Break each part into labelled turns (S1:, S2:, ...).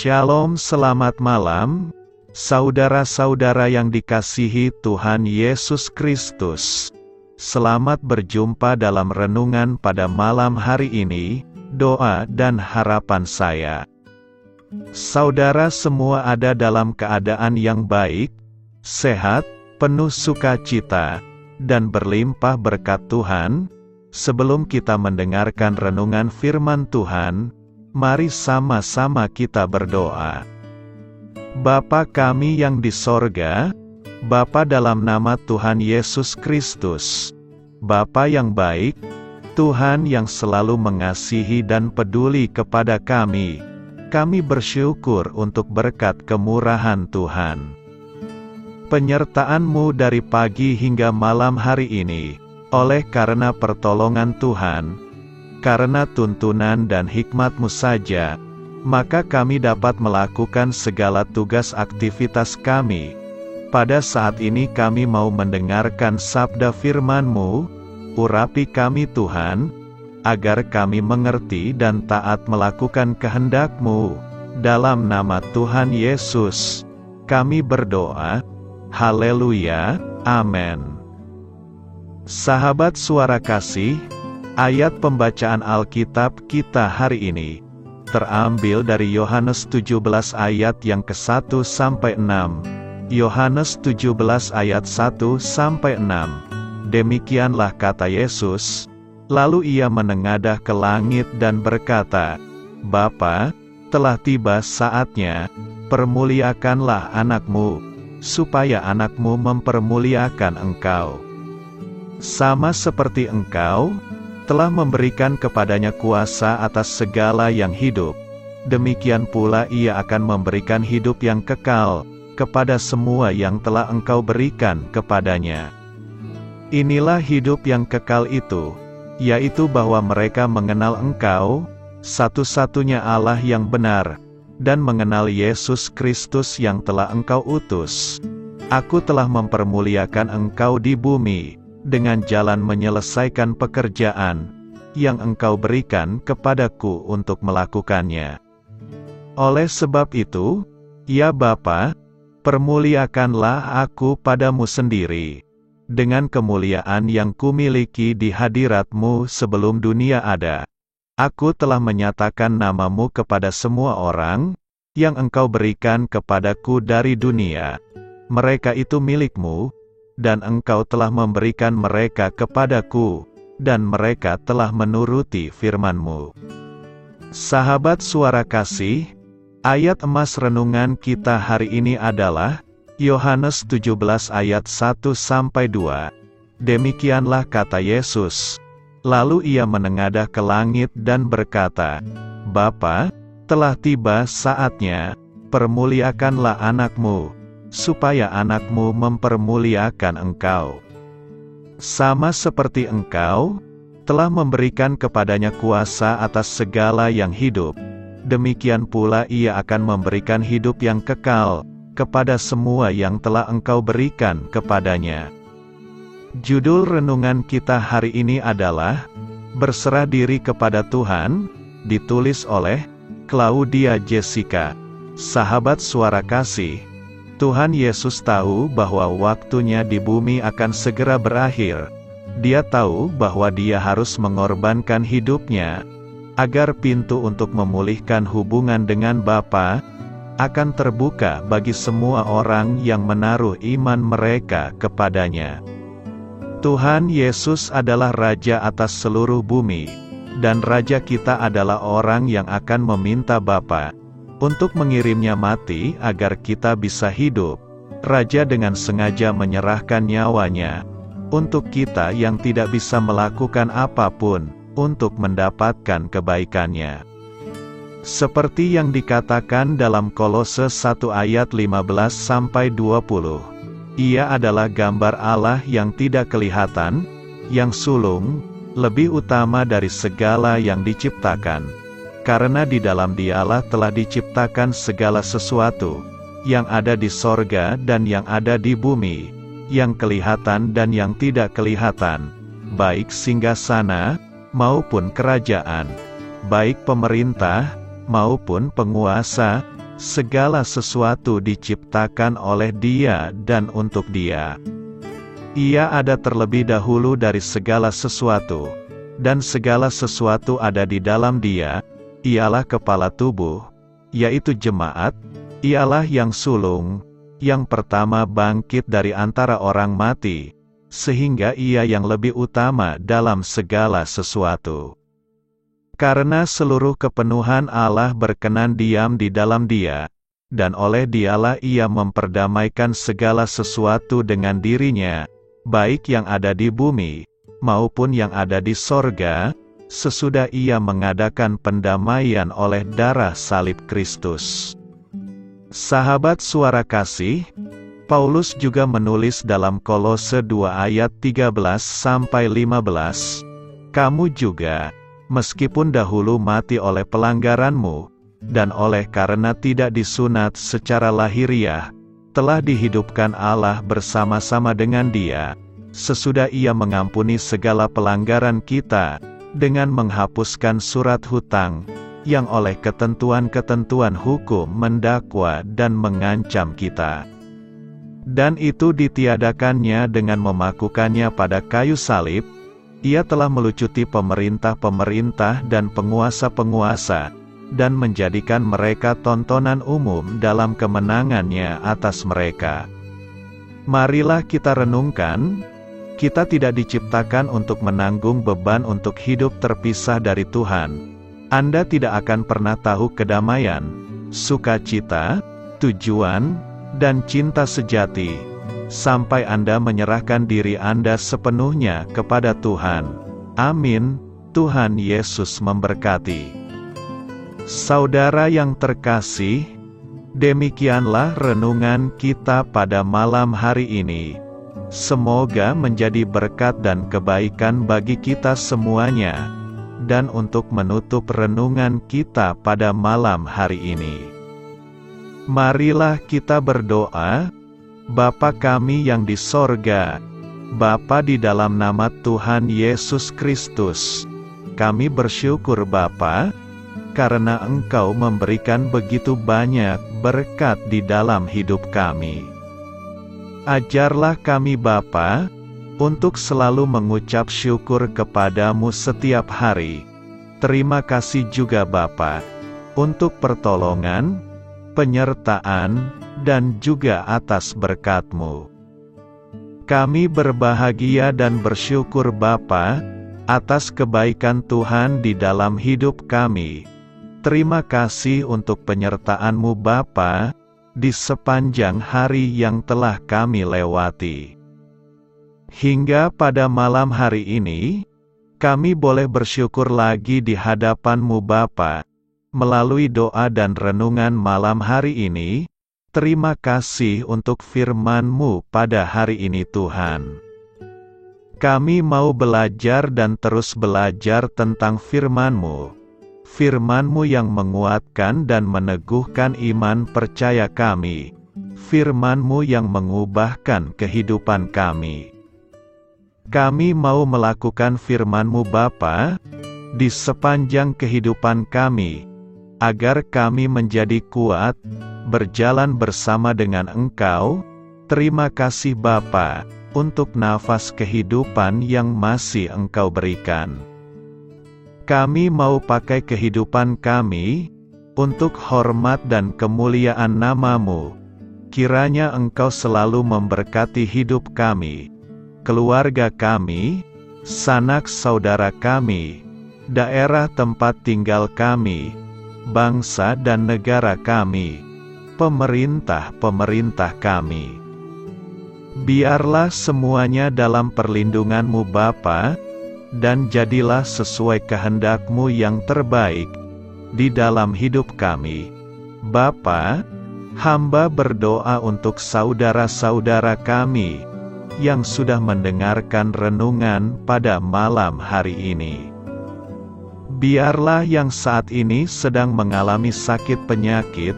S1: Shalom, selamat malam, saudara-saudara yang dikasihi Tuhan Yesus Kristus. Selamat berjumpa dalam renungan pada malam hari ini. Doa dan harapan saya, saudara semua ada dalam keadaan yang baik, sehat, penuh sukacita, dan berlimpah berkat Tuhan. Sebelum kita mendengarkan renungan firman Tuhan, mari sama-sama kita berdoa. Bapa kami yang di sorga, Bapa dalam nama Tuhan Yesus Kristus, Bapa yang baik, Tuhan yang selalu mengasihi dan peduli kepada kami bersyukur untuk berkat kemurahan Tuhan. Penyertaan-Mu dari pagi hingga malam hari ini, oleh karena pertolongan Tuhan, karena tuntunan dan hikmat-Mu saja, maka kami dapat melakukan segala tugas aktivitas kami. Pada saat ini kami mau mendengarkan sabda firman-Mu, urapi kami Tuhan, agar kami mengerti dan taat melakukan kehendak-Mu. Dalam nama Tuhan Yesus, kami berdoa. Haleluya, amin. Sahabat suara kasih, ayat pembacaan Alkitab kita hari ini terambil dari Yohanes 17 ayat yang ke-1 sampai 6. Yohanes 17 ayat 1 sampai 6. Demikianlah kata Yesus, lalu ia menengadah ke langit dan berkata, Bapa, telah tiba saatnya, permuliakanlah anak-Mu, supaya anak-Mu mempermuliakan Engkau. Sama seperti Engkau telah memberikan kepadanya kuasa atas segala yang hidup, demikian pula ia akan memberikan hidup yang kekal kepada semua yang telah Engkau berikan kepadanya. Inilah hidup yang kekal itu, yaitu bahwa mereka mengenal Engkau, satu-satunya Allah yang benar, dan mengenal Yesus Kristus yang telah Engkau utus. Aku telah mempermuliakan Engkau di bumi, dengan jalan menyelesaikan pekerjaan yang Engkau berikan kepadaku untuk melakukannya. Oleh sebab itu, ya Bapa, permuliakanlah aku padamu sendiri, dengan kemuliaan yang kumiliki di hadirat-Mu sebelum dunia ada. Aku telah menyatakan nama-Mu kepada semua orang, yang Engkau berikan kepadaku dari dunia. Mereka itu milik-Mu, dan Engkau telah memberikan mereka kepadaku, dan mereka telah menuruti firman-Mu. Sahabat suara kasih, ayat emas renungan kita hari ini adalah Yohanes 17 ayat 1-2. Demikianlah kata Yesus. Lalu ia menengadah ke langit dan berkata, Bapa, telah tiba saatnya, permuliakanlah anak-Mu, supaya anak-Mu mempermuliakan Engkau. Sama seperti Engkau telah memberikan kepadanya kuasa atas segala yang hidup, demikian pula ia akan memberikan hidup yang kekal kepada semua yang telah Engkau berikan kepadanya. Judul renungan kita hari ini adalah Berserah Diri kepada Tuhan, ditulis oleh Claudia Jessica. Sahabat suara kasih, Tuhan Yesus tahu bahwa waktunya di bumi akan segera berakhir. Dia tahu bahwa dia harus mengorbankan hidupnya, agar pintu untuk memulihkan hubungan dengan Bapa akan terbuka bagi semua orang yang menaruh iman mereka kepadanya. Tuhan Yesus adalah Raja atas seluruh bumi, dan Raja kita adalah orang yang akan meminta Bapa untuk mengirimnya mati agar kita bisa hidup. Raja dengan sengaja menyerahkan nyawanya untuk kita yang tidak bisa melakukan apapun untuk mendapatkan kebaikannya. Seperti yang dikatakan dalam Kolose 1 ayat 15-20, Ia adalah gambar Allah yang tidak kelihatan, yang sulung, lebih utama dari segala yang diciptakan. Karena di dalam Dialah telah diciptakan segala sesuatu, yang ada di sorga dan yang ada di bumi, yang kelihatan dan yang tidak kelihatan, baik singgasana, maupun kerajaan, baik pemerintah, maupun penguasa, segala sesuatu diciptakan oleh Dia dan untuk Dia. Ia ada terlebih dahulu dari segala sesuatu, dan segala sesuatu ada di dalam Dia. Ialah kepala tubuh, yaitu jemaat. Ialah yang sulung, yang pertama bangkit dari antara orang mati, sehingga Ia yang lebih utama dalam segala sesuatu. Karena seluruh kepenuhan Allah berkenan diam di dalam Dia, dan oleh Dialah Ia memperdamaikan segala sesuatu dengan dirinya, baik yang ada di bumi, maupun yang ada di sorga, sesudah Ia mengadakan pendamaian oleh darah salib Kristus. Sahabat Suara Kasih, Paulus juga menulis dalam Kolose 2 ayat 13-15, "Kamu juga, meskipun dahulu mati oleh pelanggaranmu, dan oleh karena tidak disunat secara lahiriah, telah dihidupkan Allah bersama-sama dengan Dia, sesudah Ia mengampuni segala pelanggaran kita, dengan menghapuskan surat hutang, yang oleh ketentuan-ketentuan hukum mendakwa dan mengancam kita. Dan itu ditiadakannya dengan memakukannya pada kayu salib. Ia telah melucuti pemerintah-pemerintah dan penguasa-penguasa, dan menjadikan mereka tontonan umum dalam kemenangannya atas mereka." Marilah kita renungkan, kita tidak diciptakan untuk menanggung beban untuk hidup terpisah dari Tuhan. Anda tidak akan pernah tahu kedamaian, sukacita, tujuan, dan cinta sejati, sampai Anda menyerahkan diri Anda sepenuhnya kepada Tuhan. Amin. Tuhan Yesus memberkati. Saudara yang terkasih, demikianlah renungan kita pada malam hari ini. Semoga menjadi berkat dan kebaikan bagi kita semuanya. Dan untuk menutup renungan kita pada malam hari ini, marilah kita berdoa. Bapa kami yang di sorga, Bapa, di dalam nama Tuhan Yesus Kristus, kami bersyukur Bapa, karena Engkau memberikan begitu banyak berkat di dalam hidup kami. Ajarlah kami Bapa, untuk selalu mengucap syukur kepadamu setiap hari. Terima kasih juga Bapa, untuk pertolongan, penyertaan, dan juga atas berkat-Mu. Kami berbahagia dan bersyukur Bapa, atas kebaikan Tuhan di dalam hidup kami. Terima kasih untuk penyertaan-Mu Bapa, di sepanjang hari yang telah kami lewati. Hingga pada malam hari ini, kami boleh bersyukur lagi di hadapan-Mu Bapa, melalui doa dan renungan malam hari ini. Terima kasih untuk firman-Mu pada hari ini Tuhan. Kami mau belajar dan terus belajar tentang firman-Mu. Firman-Mu yang menguatkan dan meneguhkan iman percaya kami. Firman-Mu yang mengubahkan kehidupan kami. Kami mau melakukan firman-Mu Bapa, di sepanjang kehidupan kami, agar kami menjadi kuat, berjalan bersama dengan Engkau. Terima kasih Bapa, untuk nafas kehidupan yang masih Engkau berikan. Kami mau pakai kehidupan kami, untuk hormat dan kemuliaan nama-Mu. Kiranya Engkau selalu memberkati hidup kami, keluarga kami, sanak saudara kami, daerah tempat tinggal kami, bangsa dan negara kami, pemerintah-pemerintah kami. Biarlah semuanya dalam perlindungan-Mu Bapa, dan jadilah sesuai kehendak-Mu yang terbaik, di dalam hidup kami. Bapa, hamba berdoa untuk saudara-saudara kami, yang sudah mendengarkan renungan pada malam hari ini. Biarlah yang saat ini sedang mengalami sakit penyakit,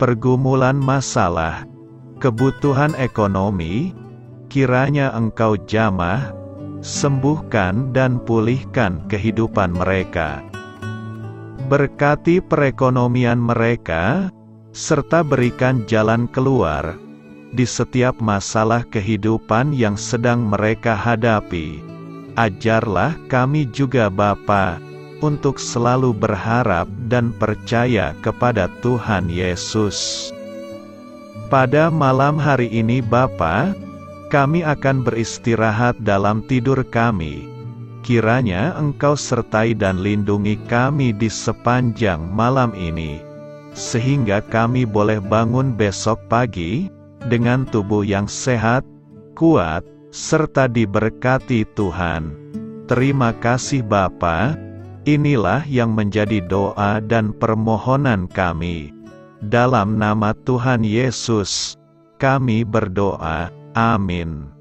S1: pergumulan masalah, kebutuhan ekonomi, kiranya Engkau jamah, sembuhkan dan pulihkan kehidupan mereka. Berkati perekonomian mereka, serta berikan jalan keluar di setiap masalah kehidupan yang sedang mereka hadapi. Ajarlah kami juga Bapa, untuk selalu berharap dan percaya kepada Tuhan Yesus. Pada malam hari ini Bapa, kami akan beristirahat dalam tidur kami. Kiranya Engkau sertai dan lindungi kami di sepanjang malam ini, sehingga kami boleh bangun besok pagi dengan tubuh yang sehat, kuat, serta diberkati Tuhan. Terima kasih Bapa. Inilah yang menjadi doa dan permohonan kami. Dalam nama Tuhan Yesus, kami berdoa. Amin.